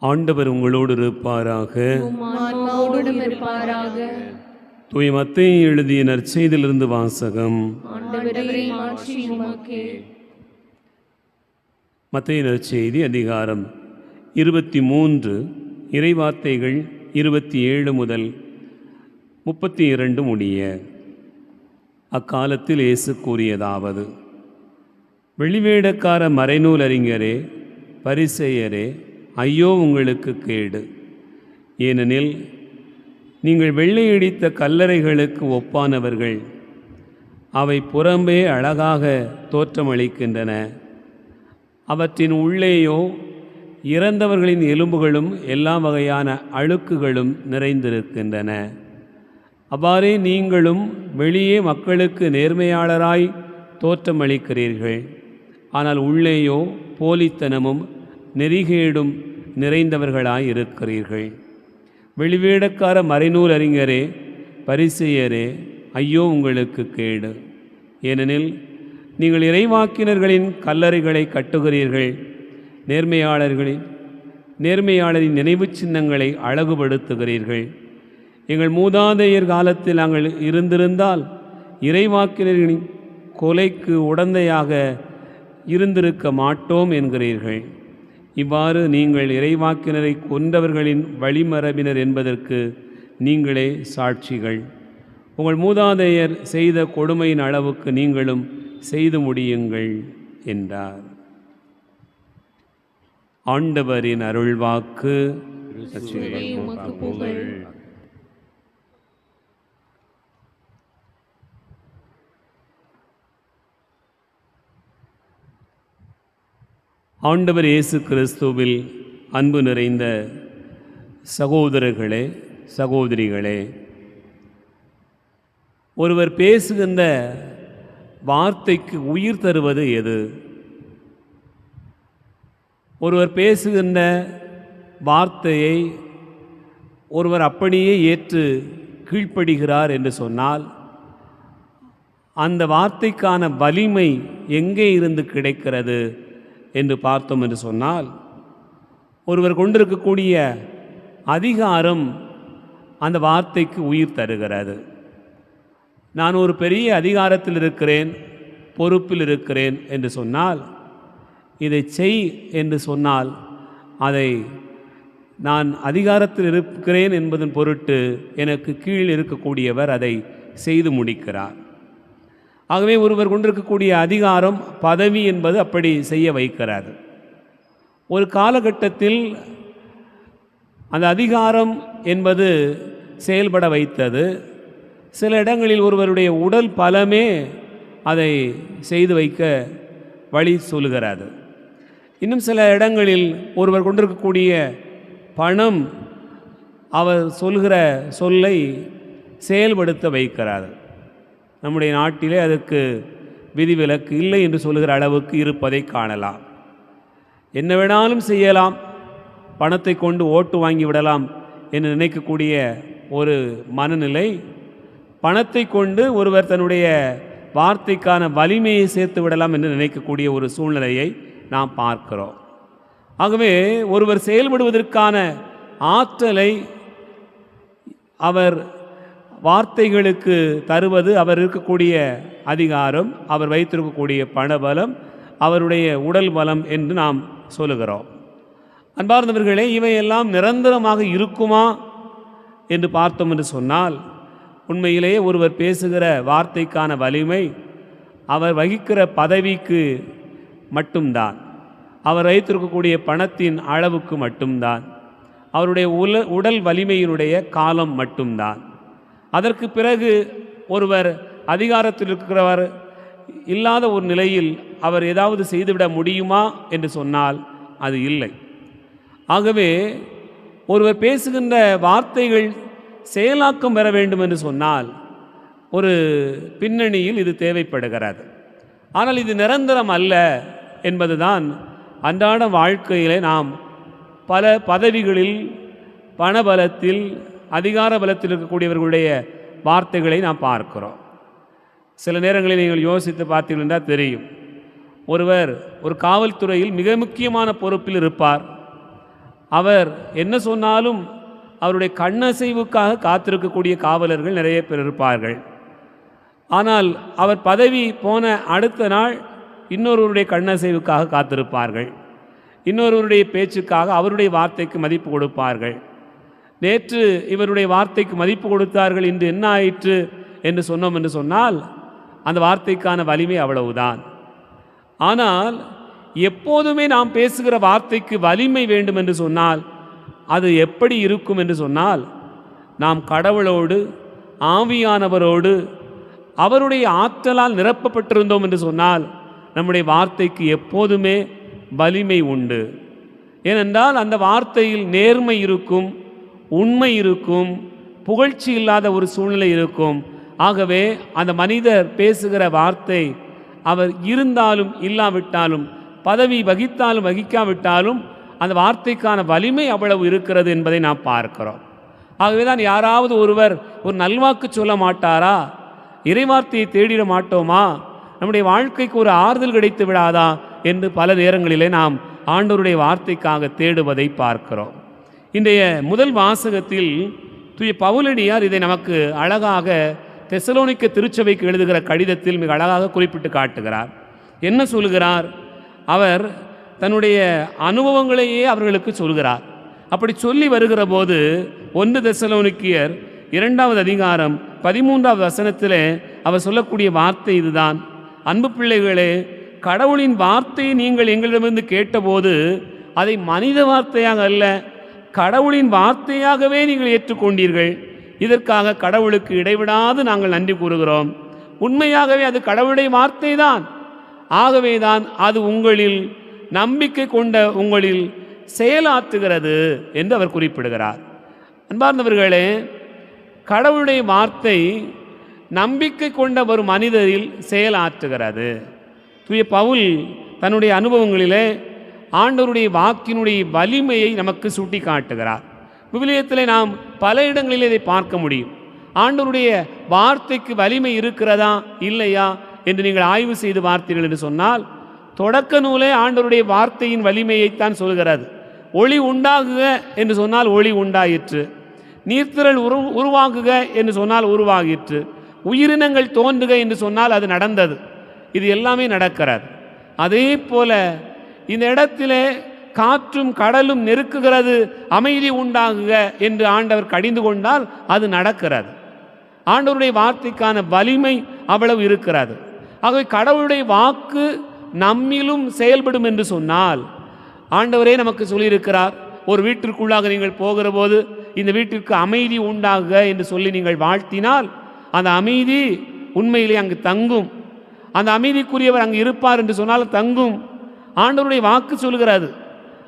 ஆண்டவர் உங்களோடு இருப்பாராக. தூய மத்தேயு எழுதிய நற்செய்தியிலிருந்து வாசகம். மத்தேயு நற்செய்தி அதிகாரம் 23 இறைவார்த்தைகள் 27 முதல் 32 முடிய. அக்காலத்தில் இயேசு கூறியதாவது: வெளிவேடக்கார மறைநூல் அறிஞரே, பரிசேயரே, ஐயோ உங்களுக்கு கேடு! ஏனெனில் நீங்கள் வெள்ளையடித்த கல்லறைகளுக்கு ஒப்பானவர்கள். அவை புறம்பே அழகாக தோற்றமளிக்கின்றன, அவற்றின் உள்ளேயோ இறந்தவர்களின் எலும்புகளும் எல்லா வகையான அழுக்குகளும் நிறைந்திருக்கின்றன. அவ்வாறே நீங்களும் வெளியே மக்களுக்கு நேர்மையாளராய் தோற்றமளிக்கிறீர்கள், ஆனால் உள்ளேயோ போலித்தனமும் நெறிகேடும் நிறைந்தவர்களாய் இருக்கிறீர்கள். வெளிவேடக்கார மறைநூல் அறிஞரே, பரிசேயரே, ஐயோ உங்களுக்கு கேடு! ஏனெனில் நீங்கள் இறைவாக்கினர்களின் கல்லறைகளை கட்டுகிறீர்கள், நேர்மையாளரின் நினைவு சின்னங்களை அழகுபடுத்துகிறீர்கள். எங்கள் மூதாதையர் காலத்தில் நாங்கள் இருந்திருந்தால் இறைவாக்கினர்களின் கொலைக்கு உடந்தையாக இருந்திருக்க மாட்டோம் என்கிறீர்கள். இவ்வாறு நீங்கள் இறைவாக்கினரை கொன்றவர்களின் வழிமரபினர் என்பதற்கு நீங்களே சாட்சிகள். உங்கள் மூதாதையர் செய்த கொடுமையின் அளவுக்கு நீங்களும் செய்து முடியுங்கள் என்றார். ஆண்டவரின் அருள்வாக்கு. ஆண்டவர் இயேசு கிறிஸ்துவில் அன்பு நிறைந்த சகோதரர்களே, சகோதரிகளே, ஒருவர் பேசுகின்ற வார்த்தைக்கு உயிர் தருவது எது? ஒருவர் பேசுகின்ற வார்த்தையை ஒருவர் அப்படியே ஏற்று கீழ்ப்படுகிறார் என்று சொன்னால், அந்த வார்த்தைக்கான வலிமை எங்கே இருந்து கிடைக்கிறது என்று பார்த்தோம் என்று சொன்னால், ஒருவர் கொண்டிருக்கக்கூடிய அதிகாரம் அந்த வார்த்தைக்கு உயிர் தருகிறது. நான் ஒரு பெரிய அதிகாரத்தில் இருக்கிறேன், பொறுப்பில் இருக்கிறேன் என்று சொன்னால், இதை செய் என்று சொன்னால், அதை நான் அதிகாரத்தில் இருக்கிறேன் என்பதன் பொருட்டு எனக்கு கீழ் இருக்கக்கூடியவர் அதை செய்து முடிக்கிறார். ஆகவே ஒருவர் கொண்டிருக்கக்கூடிய அதிகாரம், பதவி என்பது அப்படி செய்ய வைக்கிறார். ஒரு காலகட்டத்தில் அந்த அதிகாரம் என்பது செயல்பட வைத்தது. சில இடங்களில் ஒருவருடைய உடல் பலமே அதை செய்து வைக்க வழி சொல்லுகிறது. இன்னும் சில இடங்களில் ஒருவர் கொண்டிருக்கக்கூடிய பணம் அவர் சொல்கிற சொல்லை செயல்படுத்த வைக்கிறார். நம்முடைய நாட்டிலே அதற்கு விதிவிலக்கு இல்லை என்று சொல்லுகிற அளவுக்கு இருப்பதை காணலாம். என்ன வேணாலும் செய்யலாம், பணத்தை கொண்டு ஓட்டு வாங்கி விடலாம் என்று நினைக்கக்கூடிய ஒரு மனநிலை, பணத்தை கொண்டு ஒருவர் தன்னுடைய வார்த்தைக்கான வலிமையை சேர்த்து விடலாம் என்று நினைக்கக்கூடிய ஒரு சூழ்நிலையை நாம் பார்க்கிறோம். ஆகவே ஒருவர் செயல்படுவதற்கான ஆற்றலை அவர் வார்த்தைகளுக்கு தருவது அவர் இருக்கக்கூடிய அதிகாரம், அவர் வைத்திருக்கக்கூடிய பணபலம், அவருடைய உடல் பலம் என்று நாம் சொல்லுகிறோம். அன்பார்ந்தவர்களே, இவையெல்லாம் நிரந்தரமாக இருக்குமா என்று பார்த்தோம் என்று சொன்னால், உண்மையிலேயே ஒருவர் பேசுகிற வார்த்தைக்கான வலிமை அவர் வகிக்கிற பதவிக்கு மட்டும்தான், அவர் வைத்திருக்கக்கூடிய பணத்தின் அளவுக்கு மட்டும்தான், அவருடைய உடல் வலிமையினுடைய காலம் மட்டும்தான். அதற்கு பிறகு ஒருவர் அதிகாரத்தில் இருக்கிறவர் இல்லாத ஒரு நிலையில் அவர் ஏதாவது செய்துவிட முடியுமா என்று சொன்னால் அது இல்லை. ஆகவே ஒருவர் பேசுகின்ற வார்த்தைகள் செயலாக்கம் பெற வேண்டும் என்று சொன்னால் ஒரு பின்னணியில் இது தேவைப்படுகிறது. ஆனால் இது நிரந்தரம் அல்ல என்பதுதான் அன்றாட வாழ்க்கையிலே நாம் பல பதவிகளில், பணபலத்தில், அதிகார பலத்தில் இருக்கக்கூடியவர்களுடைய வார்த்தைகளை நாம் பார்க்கிறோம். சில நேரங்களில் நீங்கள் யோசித்து பார்த்தீர்கள் என்றால் தெரியும். ஒருவர் ஒரு காவல்துறையில் மிக முக்கியமான பொறுப்பில் இருப்பார். அவர் என்ன சொன்னாலும் அவருடைய கண்ணசைவுக்காக காத்திருக்கக்கூடிய காவலர்கள் நிறைய பேர் இருப்பார்கள். ஆனால் அவர் பதவி போன அடுத்த நாள் இன்னொருவருடைய கண்ணசைவுக்காக காத்திருப்பார்கள். இன்னொருவருடைய பேச்சுக்காக அவருடைய வார்த்தைக்கு மதிப்பு கொடுப்பார்கள். நேற்று இவருடைய வார்த்தைக்கு மதிப்பு கொடுத்தார்கள், இன்று என்ன ஆயிற்று என்று சொன்னோம் என்று சொன்னால் அந்த வார்த்தைக்கான வலிமை அவ்வளவுதான். ஆனால் எப்போதுமே நாம் பேசுகிற வார்த்தைக்கு வலிமை வேண்டும் என்று சொன்னால் அது எப்படி இருக்கும் என்று சொன்னால், நாம் கடவுளோடு ஆவியானவரோடு அவருடைய ஆற்றலால் நிரப்பப்பட்டிருந்தோம் என்று சொன்னால் நம்முடைய வார்த்தைக்கு எப்போதுமே வலிமை உண்டு. ஏனென்றால் அந்த வார்த்தையில் நேர்மை இருக்கும், உண்மை இருக்கும், புகழ்ச்சி இல்லாத ஒரு சூழ்நிலை இருக்கும். ஆகவே அந்த மனிதர் பேசுகிற வார்த்தை அவர் இருந்தாலும் இல்லாவிட்டாலும், பதவி வகித்தாலும் வகிக்காவிட்டாலும் அந்த வார்த்தைக்கான வலிமை அவ்வளவு இருக்கிறது என்பதை நாம் பார்க்கிறோம். ஆகவே தான் யாராவது ஒருவர் ஒரு நல்வாக்கு சொல்ல மாட்டாரா, இறைவார்த்தையை தேடிட மாட்டோமா, நம்முடைய வாழ்க்கைக்கு ஒரு ஆறுதல் கிடைத்து விடாதா என்று பல நேரங்களிலே நாம் ஆண்டவருடைய வார்த்தைக்காக தேடுவதை பார்க்கிறோம். இன்றைய முதல் வாசகத்தில் தூய பவுலடியார் இதை நமக்கு அழகாக தெசலோனிக்க திருச்சபைக்கு எழுதுகிற கடிதத்தில் மிக அழகாக குறிப்பிட்டு காட்டுகிறார். என்ன சொல்கிறார்? அவர் தன்னுடைய அனுபவங்களையே அவர்களுக்கு சொல்கிறார். அப்படி சொல்லி வருகிற போது 1 தெசலோனிக்கியர் 2வது அதிகாரம் 13வது வசனத்திலே அவர் சொல்லக்கூடிய வார்த்தை இதுதான்: அன்பு பிள்ளைகளே, கடவுளின் வார்த்தையை நீங்கள் எங்களிடமிருந்து கேட்டபோது அதை மனித வார்த்தையாக அல்ல, கடவுளின் வார்த்தையாகவே நீங்கள் ஏற்றுக்கொண்டீர்கள். இதற்காக கடவுளுக்கு இடைவிடாது நாங்கள் நன்றி கூறுகிறோம். உண்மையாகவே அது கடவுளுடைய வார்த்தை தான். ஆகவே தான் அது உங்களில் நம்பிக்கை கொண்ட உங்களில் செயலாற்றுகிறது என்று அவர் குறிப்பிடுகிறார். அன்பார்ந்தவர்களே, கடவுளுடைய வார்த்தை நம்பிக்கை கொண்ட ஒரு மனிதரில் செயலாற்றுகிறது. தூய பவுல் தன்னுடைய அனுபவங்களிலே ஆண்டவருடைய வாக்கினுடைய வலிமையை நமக்கு சுட்டி காட்டுகிறார். விவிலியத்தில் நாம் பல இடங்களில் இதை பார்க்க முடியும். ஆண்டவருடைய வார்த்தைக்கு வலிமை இருக்கிறதா இல்லையா என்று நீங்கள் ஆய்வு செய்து பார்த்தீர்கள் என்று சொன்னால், தொடக்க நூலே ஆண்டவருடைய வார்த்தையின் வலிமையைத்தான் சொல்கிறது. ஒளி உண்டாகுக என்று சொன்னால் ஒளி உண்டாயிற்று, நீர்த்திரள் உருவாகுக என்று சொன்னால் உருவாகிற்று, உயிரினங்கள் தோன்றுக என்று சொன்னால் அது நடந்தது. இது எல்லாமே நடக்கிறது. அதே போல இந்த இடத்திலே காற்றும் கடலும் நெருக்குகிறது, அமைதி உண்டாகுக என்று ஆண்டவர் கடிந்து கொண்டால் அது நடக்கிறது. ஆண்டவருடைய வார்த்தைக்கான வலிமை அவ்வளவு இருக்கிறது. ஆகவே கடவுளுடைய வாக்கு நம்மிலும் செயல்படும் என்று சொன்னால், ஆண்டவரே நமக்கு சொல்லியிருக்கிறார், ஒரு வீட்டிற்குள்ளாக நீங்கள் போகிற போது இந்த வீட்டிற்கு அமைதி உண்டாகுக என்று சொல்லி நீங்கள் வாழ்த்தினால் அந்த அமைதி உண்மையிலே அங்கு தங்கும். அந்த அமைதிக்குரியவர் அங்கு இருப்பார் என்று சொன்னால் தங்கும். ஆண்டவருடைய வாக்கு சொல்கிறது.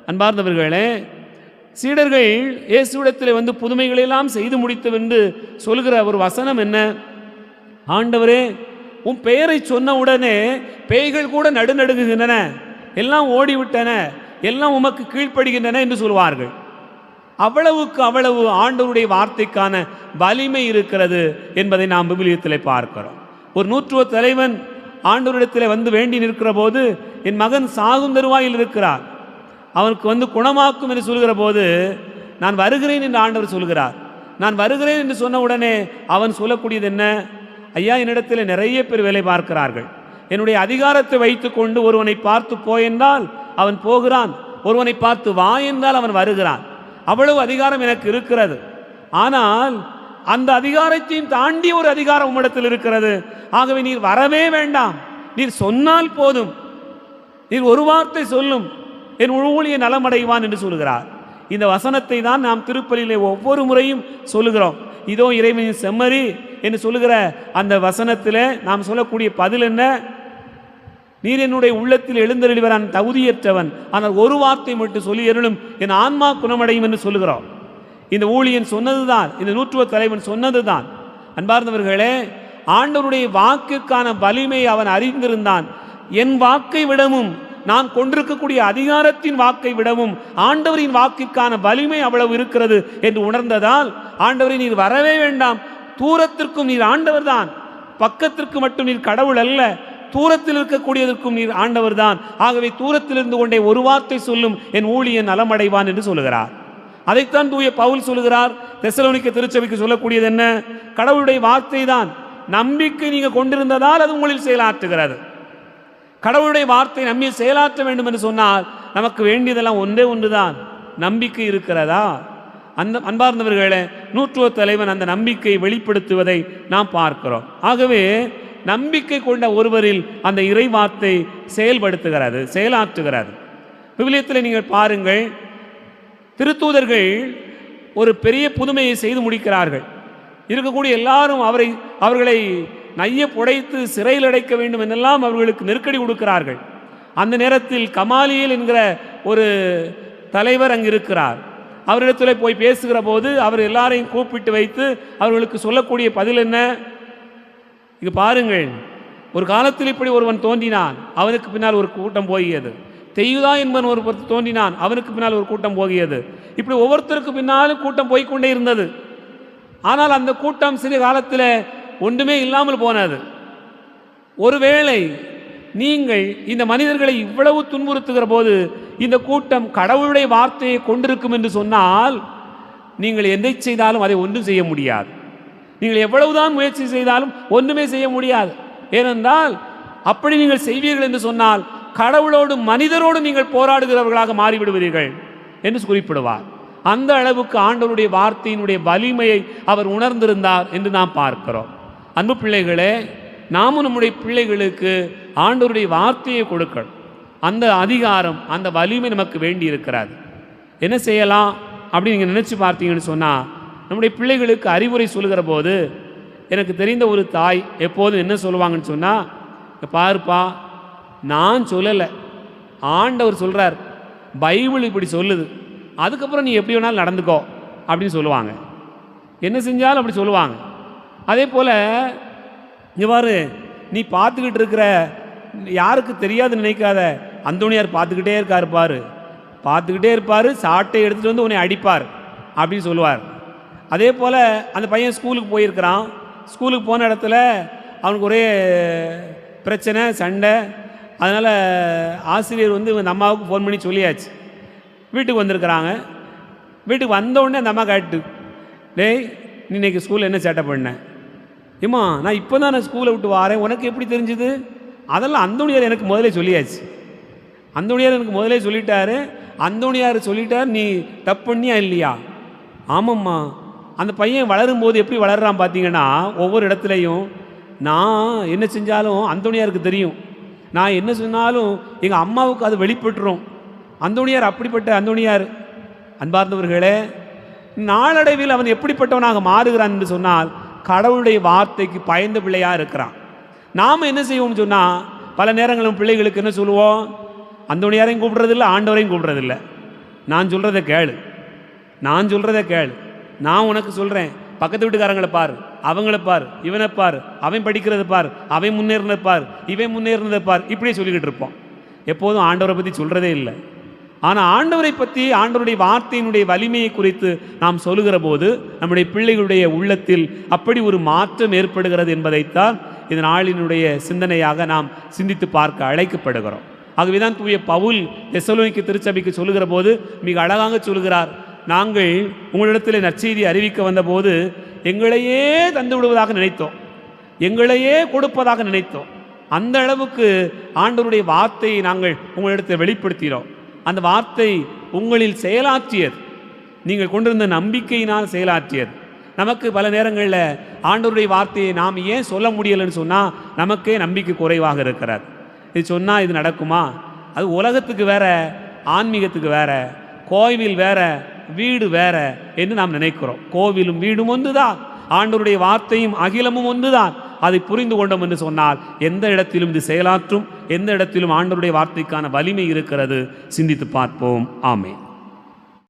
அன்பார்ந்தவர்களே, சீடர்கள் இயேசுவிடத்தில் வந்து புதுமைகளெல்லாம் செய்து முடித்தவென்று சொல்கிற ஒரு வசனம் என்ன? ஆண்டவரே, உன் பெயரை சொன்ன உடனே பேய்கள் கூட நடுநடுங்குகின்றன, எல்லாம் ஓடிவிட்டன, எல்லாம் உமக்கு கீழ்ப்படுகின்றன என்று சொல்வார்கள். அவ்வளவுக்கு அவ்வளவு ஆண்டவருடைய வார்த்தைக்கான வலிமை இருக்கிறது என்பதை நாம் விவிலியத்தில் பார்க்கிறோம். ஒரு நூற்றுவ தலைவன் ஆண்டவரிடத்தில் வந்து வேண்டி நிற்கிற போது, என் மகன் சாகும் தருவாயில் இருக்கிறார், அவனுக்கு வந்து குணமாக்கும் என்று சொல்கிற போது, நான் வருகிறேன் என்று ஆண்டவர் சொல்கிறார். நான் வருகிறேன் என்று சொன்ன உடனே அவன் சொல்லக்கூடியது என்ன? ஐயா, என்னிடத்தில் நிறைய பேர் வேலை பார்க்கிறார்கள், என்னுடைய அதிகாரத்தை வைத்து கொண்டு ஒருவனை பார்த்து போ என்றால் அவன் போகிறான், ஒருவனை பார்த்து வா என்றால் அவன் வருகிறான். அவ்வளவு அதிகாரம் எனக்கு இருக்கிறது. ஆனால் அந்த அதிகாரத்தையும் தாண்டி ஒரு அதிகாரம் உம்மிடத்தில் இருக்கிறது. ஆகவே நீர் வரவே வேண்டாம், நீர் சொன்னால் போதும், நீர் ஒரு வார்த்தை சொல்லும், என் ஊழிய நலமடைவான் என்று சொல்கிறார். இந்த வசனத்தை தான் நாம் திருப்பலியிலே ஒவ்வொரு முறையும் சொல்லுகிறோம். இதோ இறைவனின் செம்மறி என்று சொல்லுகிற அந்த வசனத்தில் நாம் சொல்லக்கூடிய பதில் என்ன? நீர் என்னுடைய உள்ளத்தில் எழுந்தருளிவர், நான் தகுதியற்றவன், ஆனால் ஒரு வார்த்தை மட்டும் சொல்லி அருளும், என் ஆன்மா குணமடையும் என்று சொல்லுகிறோம். இந்த ஊழியன் சொன்னதுதான், இந்த நூற்றுவ தலைவன் சொன்னதுதான். அன்பார்ந்தவர்களே, ஆண்டவருடைய வாக்கிற்கான வலிமை அவன் அறிந்திருந்தான். என் வாக்கை விடவும், நான் கொண்டிருக்கக்கூடிய அதிகாரத்தின் வாக்கை விடவும் ஆண்டவரின் வாக்கிற்கான வலிமை அவ்வளவு இருக்கிறது என்று உணர்ந்ததால், ஆண்டவரை நீர் வரவே வேண்டாம், தூரத்திற்கும் நீர் ஆண்டவர் தான், பக்கத்திற்கு மட்டும் நீர் கடவுள் அல்ல, தூரத்தில் இருக்கக்கூடியதற்கும் நீர் ஆண்டவர் தான். ஆகவே தூரத்தில் இருந்து கொண்டே ஒரு வார்த்தை சொல்லும் என் ஊழியன் நலமடைவான் என்று சொல்லுகிறார். அதைத்தான் தூய பவுல் சொல்லுகிறார். தெசலோனிக்க திருச்சபைக்கு சொல்லக்கூடியது என்ன? கடவுளுடைய வார்த்தை தான். நம்பிக்கை நீங்க கொண்டிருந்ததால் அது உங்களில் செயலாற்றுகிறது. கடவுளுடைய வார்த்தை நம்மை செயலாற்ற வேண்டும் என்று சொன்னால் நமக்கு வேண்டியதெல்லாம் ஒன்றே ஒன்றுதான், நம்பிக்கை இருக்கிறதா? அந்த அன்பார்ந்தவர்களே, நூற்றுவ தலைவன் அந்த நம்பிக்கையை வெளிப்படுத்துவதை நாம் பார்க்கிறோம். ஆகவே நம்பிக்கை கொண்ட ஒருவரில் அந்த இறை வார்த்தை செயல்படுத்துகிறது, செயலாற்றுகிறது. விவிலியத்தில் நீங்கள் பாருங்கள், திருத்தூதர்கள் ஒரு பெரிய புதுமையை செய்து முடிக்கிறார்கள். இருக்கக்கூடிய எல்லாரும் அவர்களை நைய புடைத்து சிறையில் அடைக்க வேண்டும் என்றெல்லாம் அவர்களுக்கு நெருக்கடி கொடுக்கிறார்கள். அந்த நேரத்தில் கமாலியேல் என்கிற ஒரு தலைவர் அங்கு இருக்கிறார். அவரிடத்தில் போய் பேசுகிற போது அவர் எல்லாரையும் கூப்பிட்டு வைத்து அவர்களுக்கு சொல்லக்கூடிய பதில் என்ன? இங்கு பாருங்கள், ஒரு காலத்தில் இப்படி ஒருவன் தோன்றினான், அவனுக்கு பின்னால் ஒரு கூட்டம் போகியது. தெய்யுதா என்பவன் ஒரு தோன்றினான், அவனுக்கு பின்னால் ஒரு கூட்டம் போகியது. இப்படி ஒவ்வொருத்தருக்கு பின்னாலும் கூட்டம் போய்கொண்டே இருந்தது. ஆனால் அந்த கூட்டம் சிறிய காலத்தில் ஒன்றுமே இல்லாமல் போனது. ஒருவேளை நீங்கள் இந்த மனிதர்களை இவ்வளவு துன்புறுத்துகிற போது இந்த கூட்டம் கடவுளுடைய வார்த்தையை கொண்டிருக்கும் என்று சொன்னால் நீங்கள் எதை செய்தாலும் அதை ஒன்றும் செய்ய முடியாது. நீங்கள் எவ்வளவுதான் முயற்சி செய்தாலும் ஒன்றுமே செய்ய முடியாது. ஏனென்றால் அப்படி நீங்கள் செய்வீர்கள் என்று சொன்னால் கடவுளோடு மனிதரோடு நீங்கள் போராடுகிறவர்களாக மாறிவிடுவீர்கள் என்று குறிப்பிடுவார். அந்த அளவுக்கு ஆண்டவருடைய வார்த்தையினுடைய வலிமையை அவர் உணர்ந்திருந்தார் என்று நாம் பார்க்கிறோம். அன்பு பிள்ளைகளே, நாமும் நம்முடைய பிள்ளைகளுக்கு ஆண்டவருடைய வார்த்தையை கொடுக்கணும். அந்த அதிகாரம், அந்த வலிமை நமக்கு வேண்டி இருக்கிறாது. என்ன செய்யலாம் அப்படி நீங்கள் நினச்சி பார்த்தீங்கன்னு சொன்னால், நம்முடைய பிள்ளைகளுக்கு அறிவுரை சொல்லுகிற போது எனக்கு தெரிந்த ஒரு தாய் எப்போதும் என்ன சொல்லுவாங்கன்னு சொன்னால், பாருப்பா, நான் சொல்லலை, ஆண்டவர் சொல்கிறார், பைபிள் இப்படி சொல்லுது, அதுக்கப்புறம் நீ எப்படி வேணாலும் நடந்துக்கோ அப்படின்னு சொல்லுவாங்க. என்ன செஞ்சாலும் அப்படி சொல்லுவாங்க. அதே போல் இவ்வாறு நீ பார்த்துக்கிட்டு இருக்கிற யாருக்கு தெரியாது நினைக்காத, அந்தோணியார் பார்த்துக்கிட்டே இருக்கார் பாரு, பார்த்துக்கிட்டே இருப்பார், சாட்டை எடுத்துகிட்டு வந்து உன்னை அடிப்பார் அப்படின்னு சொல்லுவார். அதே போல் அந்த பையன் ஸ்கூலுக்கு போயிருக்கிறான். ஸ்கூலுக்கு போன இடத்துல அவனுக்கு ஒரே பிரச்சனை, சண்டை. அதனால் ஆசிரியர் வந்து இந்த அம்மாவுக்கு ஃபோன் பண்ணி சொல்லியாச்சு. வீட்டுக்கு வந்திருக்கிறாங்க. வீட்டுக்கு வந்தவுடனே அந்த அம்மா கேட்டு, டேய் நீ இன்னைக்கு ஸ்கூலில் என்ன சேட்டை பண்ண? ஏம்மா நான் இப்போ தான் நான் ஸ்கூலை விட்டு வரேன், உனக்கு எப்படி தெரிஞ்சுது? அதெல்லாம் அந்தோணியார் எனக்கு முதலே சொல்லியாச்சு. அந்தோணியார் எனக்கு முதலே சொல்லிட்டாரு. அந்தோணியார் சொல்லிட்டார், நீ தப்பு பண்ணியா இல்லையா? ஆமாம்மா. அந்த பையன் வளரும்போது எப்படி வளர்றான் பார்த்தீங்கன்னா, ஒவ்வொரு இடத்துலையும் நான் என்ன செஞ்சாலும் அந்தோணியாருக்கு தெரியும், நான் என்ன சொன்னாலும் எங்கள் அம்மாவுக்கு அது வெளிப்பட்டுரும். அந்தோணியார் அப்படிப்பட்ட அந்தோணியார். அன்பார்ந்தவர்களே, நாளடைவில் அவன் எப்படிப்பட்டவனாக மாறுகிறான் என்று சொன்னால், கடவுளுடைய வார்த்தைக்கு பயந்த பிள்ளையாக இருக்கிறான். நாம் என்ன செய்வோம்னு சொன்னால், பல நேரங்களும் பிள்ளைகளுக்கு என்ன சொல்லுவோம்? அந்தோணியாரையும் கூப்பிட்றதில்லை, ஆண்டவரையும் கூப்பிட்றதில்லை. நான் சொல்கிறத கேளு, நான் சொல்கிறத கேளு, நான் உனக்கு சொல்கிறேன், பக்கத்து வீட்டுக்காரங்களை பார், அவங்கள பார், இவனை பார், அவன் படிக்கிறத பார், அவன் முன்னேறினதை பார், இவன் முன்னேறினதை பார், இப்படியே சொல்லிக்கிட்டு இருப்போம். எப்போதும் ஆண்டவரை பற்றி சொல்கிறதே இல்லை. ஆனால் ஆண்டவரை பற்றி, ஆண்டவருடைய வார்த்தையினுடைய வலிமையை குறித்து நாம் சொல்லுகிற போது நம்முடைய பிள்ளைகளுடைய உள்ளத்தில் அப்படி ஒரு மாற்றம் ஏற்படுகிறது என்பதைத்தான் இந்த நாளினுடைய சிந்தனையாக நாம் சிந்தித்து பார்க்க அழைக்கப்படுகிறோம். ஆகவேதான் தூய பவுல் தெசலோனிக்க திருச்சபைக்கு சொல்லுகிற போது மிக அழகாக சொல்கிறார், நாங்கள் உங்களிடத்தில் நற்செய்தி அறிவிக்க வந்தபோது எங்களையே தந்து விடுவதாக நினைத்தோம், எங்களையே கொடுப்பதாக நினைத்தோம். அந்த அளவுக்கு ஆண்டவருடைய வார்த்தையை நாங்கள் உங்களிடத்தில் வெளிப்படுத்தினோம். அந்த வார்த்தை உங்களில் செயலாற்றியது, நீங்கள் கொண்டிருந்த நம்பிக்கையினால் செயலாற்றியது. நமக்கு பல நேரங்களில் ஆண்டவருடைய வார்த்தையை நாம் ஏன் சொல்ல முடியலைன்னு சொன்னால், நமக்கே நம்பிக்கை குறைவாக இருக்கிறார். இது சொன்னால் இது நடக்குமா? அது உலகத்துக்கு வேற, ஆன்மீகத்துக்கு வேற, கோவில் வேற, வீடு வேற என்று நாம் நினைக்கிறோம். கோவிலும் வீடும் ஒன்றுதான், ஆண்டவருடைய வார்த்தையும் அகிலமும் ஒன்றுதான். அதை புரிந்து கொண்டோம் என்று சொன்னால் எந்த இடத்திலும் இது செயலாற்றும், எந்த இடத்திலும் ஆண்டவருடைய வார்த்தைக்கான வலிமை இருக்கிறது. சிந்தித்து பார்ப்போம். ஆமென்.